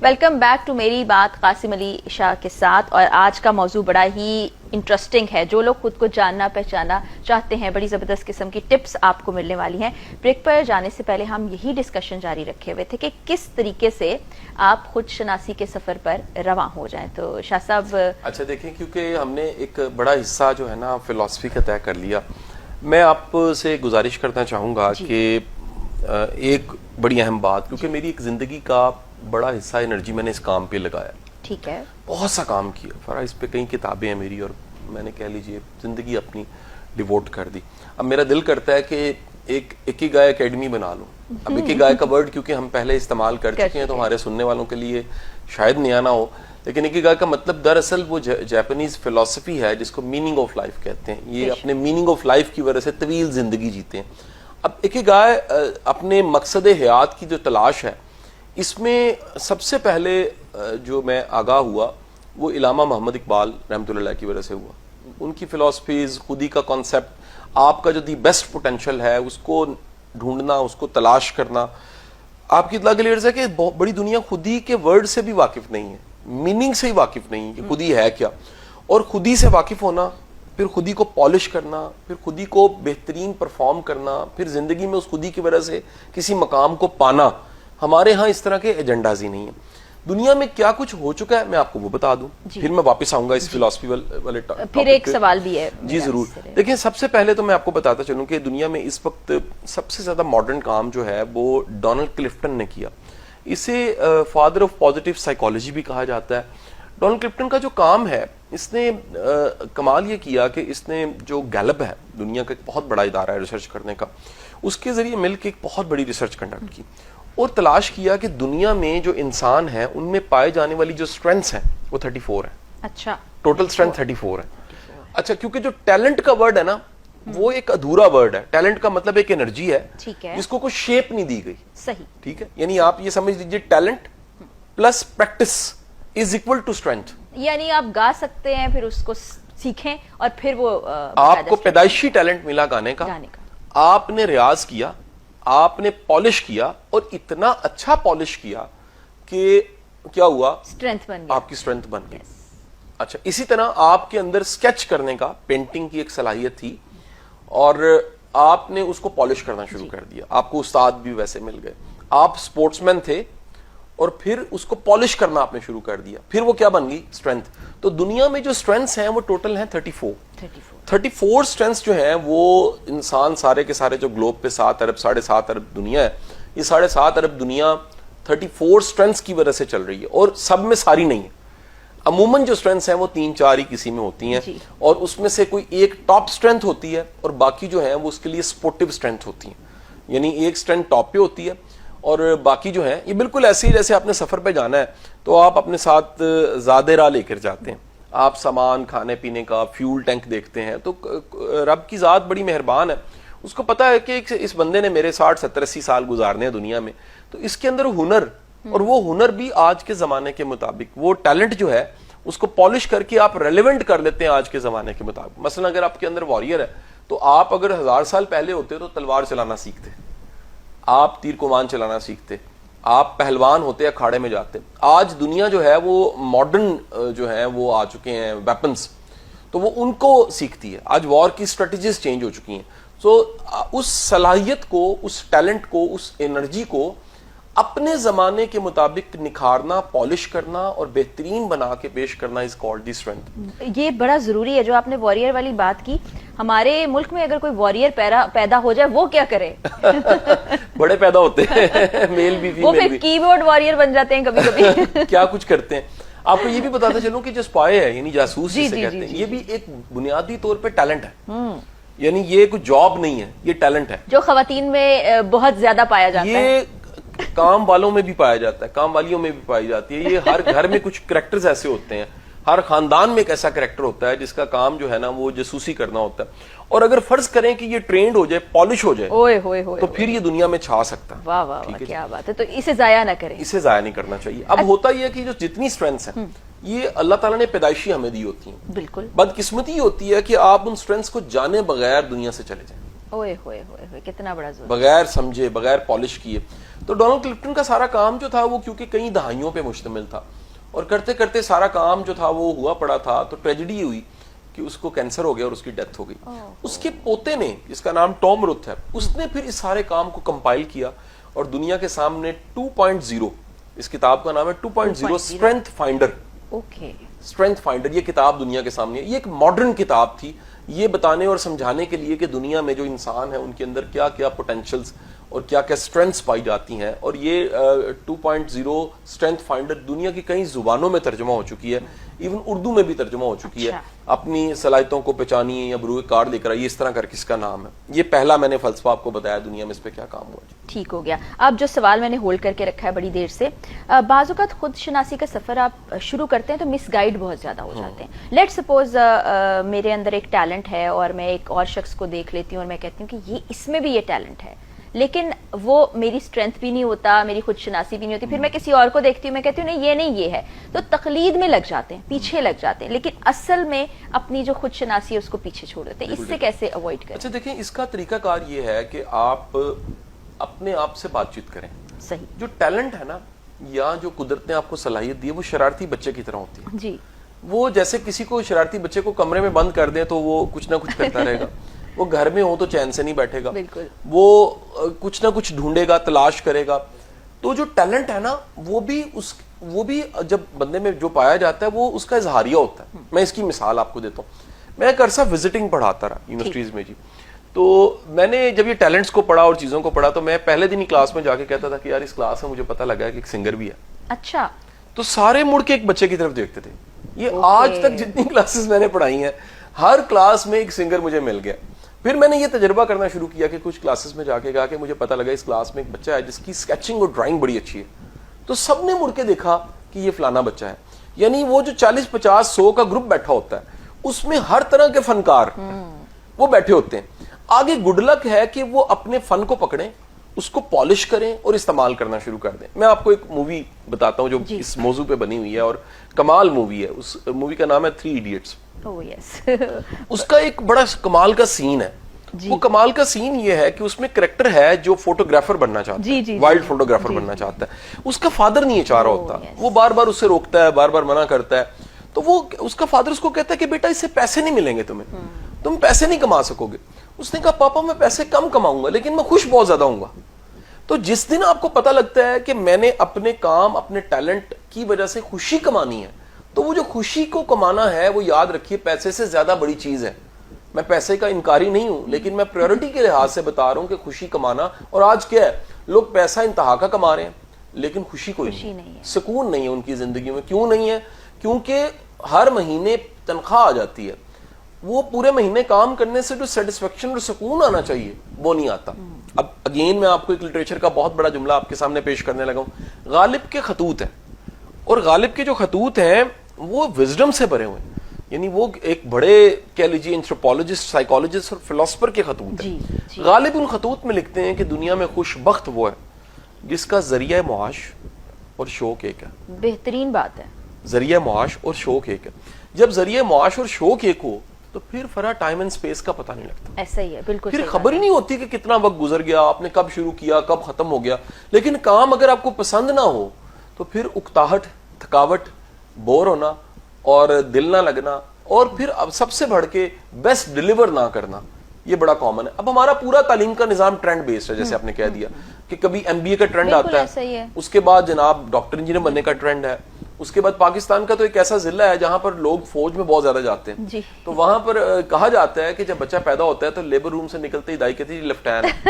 Welcome back to marry بات قاسم علی شاہ کے ساتھ. اور آج کا موضوع بڑا ہی انٹرسٹنگ ہے. جو لوگ خود کو جاننا پہچاننا چاہتے ہیں, بڑی زبردست قسم کی ٹپس آپ کو ملنے والی ہیں. بریک پر جانے سے پہلے ہم یہی ڈسکشن جاری رکھے ہوئے تھے کہ کس طریقے سے آپ خود شناسی کے سفر پر رواں ہو جائیں. تو شاہ صاحب اچھا دیکھیں, کیونکہ ہم نے ایک بڑا حصہ جو ہے نا فلسفی کا طے کر لیا, میں آپ سے گزارش کرنا چاہوں گا کہ ایک بڑی اہم بات, کیونکہ میری ایک زندگی کا بڑا حصہ انرجی میں نے اس کام پہ لگایا, ٹھیک ہے, بہت سا کام کیا فرا, اس پہ کئی کتابیں ہیں میری, اور میں نے کہہ لیجئے زندگی اپنی ڈیووٹ کر دی. اب میرا دل کرتا ہے کہ ایک اکیگائی اکیڈمی بنا لوں. اب اکیگائی کا ورڈ کیونکہ ہم پہلے استعمال کر چکے ہیں تو ہمارے سننے والوں کے لیے شاید نیا نہ ہو, لیکن اکیگائی کا مطلب دراصل وہ جاپانیز فلسفی ہے جس کو میننگ آف لائف کہتے ہیں. یہ اپنے میننگ آف لائف کی وجہ سے طویل زندگی جیتے ہیں. اب اکیگائی اپنے مقصد حیات کی جو تلاش ہے, اس میں سب سے پہلے جو میں آگاہ ہوا وہ علامہ محمد اقبال رحمۃ اللہ کی وجہ سے ہوا. ان کی فلسفیز, خودی کا کانسیپٹ, آپ کا جو دی بیسٹ پوٹینشیل ہے اس کو ڈھونڈنا, اس کو تلاش کرنا. آپ کی اطلاع کے لیے عرض ہے کہ بڑی دنیا خودی کے ورڈ سے بھی واقف نہیں ہے, میننگ سے ہی واقف نہیں کہ خودی ہے کیا, اور خودی سے واقف ہونا, پھر خودی کو پالش کرنا, پھر خودی کو بہترین پرفارم کرنا, پھر زندگی میں اس خودی کی وجہ سے کسی مقام کو پانا. ہمارے ہاں اس طرح کے ایجنڈاز ہی نہیں ہیں. دنیا میں کیا کچھ ہو چکا ہے میں آپ کو وہ بتا دوں, پھر میں واپس آؤں گا اس فلسفی والے ٹاپک. پھر ایک سوال بھی ہے. جی ضرور. دیکھیں, سب سے پہلے تو میں آپ کو بتاتا چلوں کہ دنیا میں اس وقت سب سے زیادہ ماڈرن کام جو ہے وہ ڈونلڈ کلفٹن نے کیا. اسے فادر آف پازیٹیو سائیکالوجی بھی کہا جاتا ہے. ڈونلڈ کلفٹن کا جو کام ہے, اس نے کمال یہ کیا کہ اس نے جو گیلپ ہے, دنیا کا ایک بہت بڑا ادارہ ہے ریسرچ کرنے کا, اس کے ذریعے مل کے ایک بہت بڑی ریسرچ کنڈکٹ کی اور تلاش کیا کہ دنیا میں جو انسان ہیں ان میں پائے جانے والی جو اسٹرینتھس ہیں وہ 34 ہیں. اچھا, ٹوٹل اسٹرینتھ 34 ہے. اچھا, کیونکہ جو ٹیلنٹ کا ورڈ ہے نا وہ ایک ادھورا ورڈ ہے. ٹیلنٹ کا مطلب ایک انرجی ہے جس کو کوئی شیپ نہیں دی گئی. صحیح, ٹھیک ہے, یعنی آپ یہ سمجھ لیجیے talent plus practice is equal to strength. یعنی آپ گا سکتے ہیں, پھر اس کو سیکھیں, اور پھر وہ آپ کو پیدائشی ٹیلنٹ ملا گانے کا, آپ نے ریاض کیا, آپ نے پالش کیا, اور اتنا اچھا پالش کیا کہ کیا ہوا, اسٹرینتھ بن گیا, آپ کی اسٹرینتھ بن گئی. اچھا, اسی طرح آپ کے اندر اسکیچ کرنے کا, پینٹنگ کی ایک صلاحیت تھی, اور آپ نے اس کو پالش کرنا شروع کر دیا. آپ کو استاد بھی ویسے مل گئے. آپ اسپورٹس مین تھے, اور پھر اس کو پالش کرنا آپ نے شروع کر دیا, پھر وہ کیا بن گئی, اسٹرینتھ. تو دنیا میں جو اسٹرینتھس ہیں وہ ٹوٹل ہیں 34 اسٹرینتھس جو ہیں وہ انسان سارے کے سارے جو گلوب پہ 7 ارب 7.5 ارب دنیا ہے, یہ 7.5 ارب دنیا 34 اسٹرینتھس کی وجہ سے چل رہی ہے, اور سب میں ساری نہیں ہے. عموماً جو اسٹرینتھس ہیں وہ 3-4 ہی کسی میں ہوتی ہیں, اور اس میں سے کوئی ایک ٹاپ اسٹرینتھ ہوتی ہے, اور باقی جو ہیں وہ اس کے لیے سپورٹیو اسٹرینتھ ہوتی ہیں. یعنی ایک اسٹرینتھ ٹاپ پہ ہوتی ہے, اور باقی جو ہیں یہ بالکل ایسے ہی جیسے آپ نے سفر پہ جانا ہے تو آپ اپنے ساتھ زیادہ راہ لے کر جاتے ہیں. آپ سامان, کھانے پینے کا, فیول ٹینک دیکھتے ہیں, تو رب کی ذات بڑی مہربان ہے, اس کو پتا ہے کہ اس بندے نے میرے 60-70-80 سال گزارنے ہیں دنیا میں, تو اس کے اندر ہنر, اور وہ ہنر بھی آج کے زمانے کے مطابق, وہ ٹیلنٹ جو ہے اس کو پالش کر کے آپ ریلیونٹ کر لیتے ہیں آج کے زمانے کے مطابق. مثلا اگر آپ کے اندر وارئر ہے تو آپ اگر 1000 سال پہلے ہوتے تو تلوار چلانا سیکھتے, آپ تیر کمان چلانا سیکھتے, آپ پہلوان ہوتے, اکھاڑے میں جاتے. آج دنیا جو ہے وہ ماڈرن جو ہے وہ آ چکے ہیں ویپنز, تو وہ ان کو سیکھتی ہے. آج وار کی اسٹریٹجیز چینج ہو چکی ہیں. سو اس صلاحیت کو, اس ٹیلنٹ کو, اس انرجی کو اپنے زمانے کے مطابق نکھارنا, پالش کرنا اور بہترین بنا کے پیش کرنا از کالڈ دی اسٹرینتھ. یہ بڑا ضروری ہے جو آپ نے وارئر والی بات کی. ہمارے ملک میں اگر کوئی وارئر پیدا ہو جائے وہ کیا کرے؟ بڑے پیدا ہوتے ہیں, میل بھی وہ پھر کی بورڈ وارئر بن جاتے ہیں کبھی کبھی. کیا کچھ کرتے ہیں. آپ کو یہ بھی بتاتا چلوں کہ جو اسپائی ہے یعنی جاسوس جسے کہتے ہیں, یہ بھی ایک بنیادی طور پہ ٹیلنٹ ہے. یعنی یہ کوئی جاب نہیں ہے, یہ ٹیلنٹ ہے جو خواتین میں بہت زیادہ پایا جاتا ہے. یہ کام والوں میں بھی پایا جاتا ہے, کام والیوں میں بھی پائی جاتی ہے. یہ ہر گھر میں کچھ کریکٹرز ایسے ہوتے ہیں, ہر خاندان میں ایک ایسا کریکٹر ہوتا ہے جس کا کام جو ہے نا وہ جاسوسی کرنا ہوتا ہے. اور اگر فرض کریں کہ یہ ٹرینڈ ہو جائے, پالش ہو جائے, تو پھر یہ دنیا میں چھا سکتا ہے. واہ واہ واہ, کیا بات ہے. تو اسے ضائع نہ کریں, اسے ضائع نہیں کرنا چاہیے. اب ہوتا یہ ہے کہ جو جتنی اسٹرینتھس ہیں یہ اللہ تعالیٰ نے پیدائشی ہمیں دی ہوتی ہیں. بالکل بدقسمتی ہوتی ہے کہ آپ ان اسٹرینتھس کو جانے بغیر دنیا سے چلے جائیں. اوئے ہوئے ہوئے, کتنا بڑا ظلم, بغیر سمجھے, بغیر پالش کیے. تو ڈونلڈ کلفٹن کا سارا کام جو تھا وہ کیونکہ کئی دہائیوں پہ مشتمل تھا اور کرتے کرتے سارا کام جو تھا وہ ہوا پڑا تھا, تو ٹریجڈی ہوئی کہ اس کو کینسر ہو گیا اور اس کی ڈیتھ ہو گئی. اس کے پوتے نے, جس کا نام ٹام رتھ ہے, اس نے پھر اس سارے کام کو کمپائل کیا اور دنیا کے سامنے 2.0, اس کتاب کا نام ہے 2.0 اسٹرینتھ فائنڈر. اسٹرینتھ فائنڈر یہ کتاب دنیا کے سامنے, یہ ایک ماڈرن کتاب تھی یہ بتانے اور سمجھانے کے لیے کہ دنیا میں جو انسان ہے ان کے اندر کیا کیا پوٹینشلز اور کیا کیا اسٹرینتھس پائی جاتی ہیں. اور یہ 2.0 اسٹرینتھ فائنڈر دنیا کی کئی زبانوں میں ترجمہ ہو چکی ہے, ایون اردو میں بھی ترجمہ ہو چکی ہے. اپنی صلاحیتوں کو پہچانیے یا بروئے کار لے کر آئیے, اس طرح کر کے اس کا نام ہے. یہ پہلا میں نے فلسفہ آپ کو بتایا دنیا میں اس پہ کیا کام ہوا. ٹھیک ہو گیا. اب جو سوال میں نے ہولڈ کر کے رکھا ہے بڑی دیر سے, بعض اوقات خود شناسی کا سفر آپ شروع کرتے ہیں تو مس گائیڈ بہت زیادہ ہو جاتے ہیں. لیٹ سپوز میرے اندر ایک ٹیلنٹ ہے اور میں ایک اور شخص کو دیکھ لیتی ہوں اور میں کہتی ہوں کہ یہ اس میں بھی یہ ٹیلنٹ ہے, لیکن وہ میری اسٹرینتھ بھی نہیں ہوتا, میری خود شناسی بھی نہیں ہوتی. پھر میں کسی اور کو دیکھتی ہوں, میں کہتی ہوں نہیں یہ ہے, تو تقلید میں لگ جاتے ہیں, پیچھے لگ جاتے ہیں, لیکن اصل میں اپنی جو خود شناسی ہے اس کو پیچھے چھوڑ دیتے ہیں. اس سے کیسے اوائڈ کریں؟ اچھا دیکھیں, اس کا طریقہ کار یہ ہے کہ آپ اپنے آپ سے بات چیت کریں. صحیح. جو ٹیلنٹ ہے نا یا جو قدرت نے آپ کو صلاحیت دی ہے وہ شرارتی بچے کی طرح ہوتی ہے. جی. وہ جیسے کسی کو شرارتی بچے کو کمرے میں بند کر دیں تو وہ کچھ نہ کچھ کرتا رہے گا. وہ گھر میں ہو تو چین سے نہیں بیٹھے گا, وہ کچھ نہ کچھ ڈھونڈے گا, تلاش کرے گا. تو جو ٹیلنٹ ہے نا وہ بھی جب بندے میں جو پایا جاتا ہے وہ اس کا اظہاریہ ہوتا ہے. میں اس کی مثال آپ کو دیتا ہوں. میں ایک عرصہ وزٹنگ پڑھاتا رہا یونیورسٹیز میں. جی, تو میں نے جب یہ ٹیلنٹس کو پڑھا اور چیزوں کو پڑھا تو میں پہلے دن ہی کلاس میں جا کے کہتا تھا کہ یار اس کلاس میں مجھے پتا لگا ہے کہ ایک سنگر بھی ہے. اچھا. تو سارے مڑ کے ایک بچے کی طرف دیکھتے تھے. یہ آج تک جتنی کلاسز میں نے پڑھائی ہیں ہر کلاس میں ایک سنگر مجھے مل گیا. پھر میں نے یہ تجربہ کرنا شروع کیا کہ کچھ کلاسز میں جا کے کہا کہ مجھے پتا لگا اس کلاس میں ایک بچہ ہے جس کی اسکیچنگ اور ڈرائنگ بڑی اچھی ہے. تو سب نے مڑ کے دیکھا کہ یہ فلانا بچہ ہے. یعنی وہ جو 40 50 100 کا گروپ بیٹھا ہوتا ہے اس میں ہر طرح کے فنکار وہ بیٹھے ہوتے ہیں. آگے گڈ لک ہے کہ وہ اپنے فن کو پکڑیں, اس کو پالش کریں اور استعمال کرنا شروع کر دیں. میں آپ کو ایک مووی بتاتا ہوں جو اس موضوع پہ بنی ہوئی ہے اور کمال مووی ہے. اس مووی کا نام ہے 3 ایڈیٹس. اس کا ایک بڑا کمال کا سین ہے. وہ کمال کا سین یہ ہے کہ اس میں کریکٹر ہے جو فوٹوگرافر بننا چاہتا ہے, وائلڈ فوٹوگرافر بننا چاہتا ہے. اس کا فادر نہیں چاہ رہا ہوتا, وہ بار بار اسے روکتا ہے, بار بار منع کرتا ہے. تو وہ اس کا فادر اس کو کہتا ہے کہ بیٹا اس سے پیسے نہیں ملیں گے تمہیں, تم پیسے نہیں کما سکو گے. اس نے کہا پاپا میں پیسے کم کماؤں گا لیکن میں خوش بہت زیادہ ہوں گا. تو جس دن آپ کو پتا لگتا ہے کہ میں نے اپنے کام اپنے ٹیلنٹ کی وجہ سے خوشی کمانی ہے, تو وہ جو خوشی کو کمانا ہے وہ یاد رکھیے پیسے سے زیادہ بڑی چیز ہے. میں پیسے کا انکاری نہیں ہوں لیکن میں پریورٹی کے لحاظ سے بتا رہا ہوں کہ خوشی کمانا. اور آج کیا ہے, لوگ پیسہ انتہا کا کما رہے ہیں لیکن خوشی کوئی نہیں, سکون نہیں ہے ان کی زندگی میں. کیوں نہیں ہے؟ کیونکہ ہر مہینے تنخواہ آ جاتی ہے, وہ پورے مہینے کام کرنے سے جو سیٹسفیکشن اور سکون آنا چاہیے وہ نہیں آتا. اب اگین میں آپ کو ایک لٹریچر کا بہت بڑا جملہ آپ کے سامنے پیش کرنے لگا ہوں. غالب کے خطوط ہیں, اور غالب کے جو خطوط ہیں وہ وزڈم سے بھرے ہوئے ہیں. یعنی وہ ایک بڑے کہہ لیجیے انتھروپولوجسٹ, سائیکالوجسٹ اور فلاسفر کے خطوط ہیں. غالب ان خطوط میں لکھتے ہیں کہ دنیا میں خوش بخت وہ ہے جس کا ذریعہ معاش اور شوق ایک ہے. بہترین بات ہے. ذریعہ معاش اور شوق ایک ہے. جب ذریعہ معاش اور شوق ایک ہو تو پھر فرا ٹائم اینڈ سپیس کا پتہ نہیں لگتا. ایسا ہی ہے, بالکل. پھر خبر ہی نہیں ہوتی کہ کتنا وقت گزر گیا, آپ نے کب شروع کیا کب ختم ہو گیا. لیکن کام اگر آپ کو پسند نہ ہو تو پھر اکتاہٹ, تھکاوٹ, بور ہونا اور دل نہ لگنا, اور پھر اب سب سے بڑھ کے بیسٹ ڈیلیور نہ کرنا, یہ بڑا کامن ہے. اب ہمارا پورا تعلیم کا نظام ٹرینڈ بیسڈ ہے, جیسے آپ نے کہہ دیا کہ کبھی MBA کا ٹرینڈ آتا ہے, اس کے بعد جناب ڈاکٹر انجینئر بننے کا ٹرینڈ ہے, اس کے بعد پاکستان کا تو ایک ایسا ضلع ہے جہاں پر لوگ فوج میں بہت زیادہ جاتے ہیں. تو وہاں پر کہا جاتا ہے کہ جب بچہ پیدا ہوتا ہے تو لیبر روم سے نکلتے ہی دائی کہتی ہے لیفٹینٹ.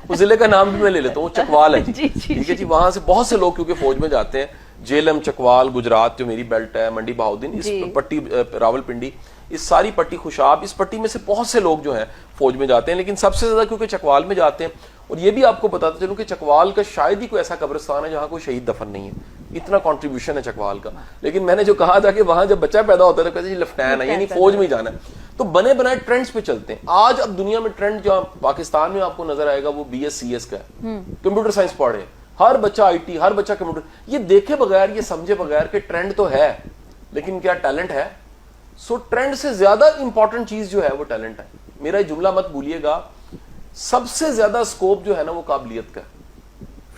اس ضلع کا نام بھی میں لے لیتا ہوں, چکوال ہے. ٹھیک ہے جی, وہاں سے بہت سے لوگ کیونکہ فوج میں جاتے ہیں. جیلم, چکوال, گجرات جو میری بیلٹ ہے, منڈی بہاؤدین, اس پٹی راول پنڈی, اس ساری پٹی خوشاب, اس پٹی میں سے بہت سے لوگ جو ہیں فوج میں جاتے ہیں. لیکن سب سے زیادہ کیونکہ چکوال میں جاتے ہیں. اور یہ بھی آپ کو بتاتا چلوں کہ چکوال کا شاید ہی کوئی ایسا قبرستان ہے جہاں کوئی شہید دفن نہیں ہے, اتنا کنٹریبیوشن ہے چکوال کا. لیکن میں نے جو کہا تھا کہ وہاں جب بچہ پیدا ہوتا ہے تو کہتے ہیں لیفٹینٹ ہے, یعنی فوج میں ہی جانا ہے. تو بنے بنائے ٹرینڈز پہ چلتے ہیں. آج اب دنیا میں ٹرینڈ جو پاکستان میں آپ کو نظر آئے گا وہ BS/CS کا ہے. کمپیوٹر سائنس پڑھے ہر بچہ, IT ہر بچہ کمپیوٹر. یہ دیکھے بغیر, یہ سمجھے بغیر کہ ٹرینڈ تو ہے لیکن کیا ٹیلنٹ ہے؟ سو ٹرینڈ سے زیادہ امپورٹنٹ چیز جو ہے وہ ٹیلنٹ ہے. میرا جملہ مت بھولیے گا, سب سے زیادہ سکوپ جو ہے نا وہ قابلیت کا ہے.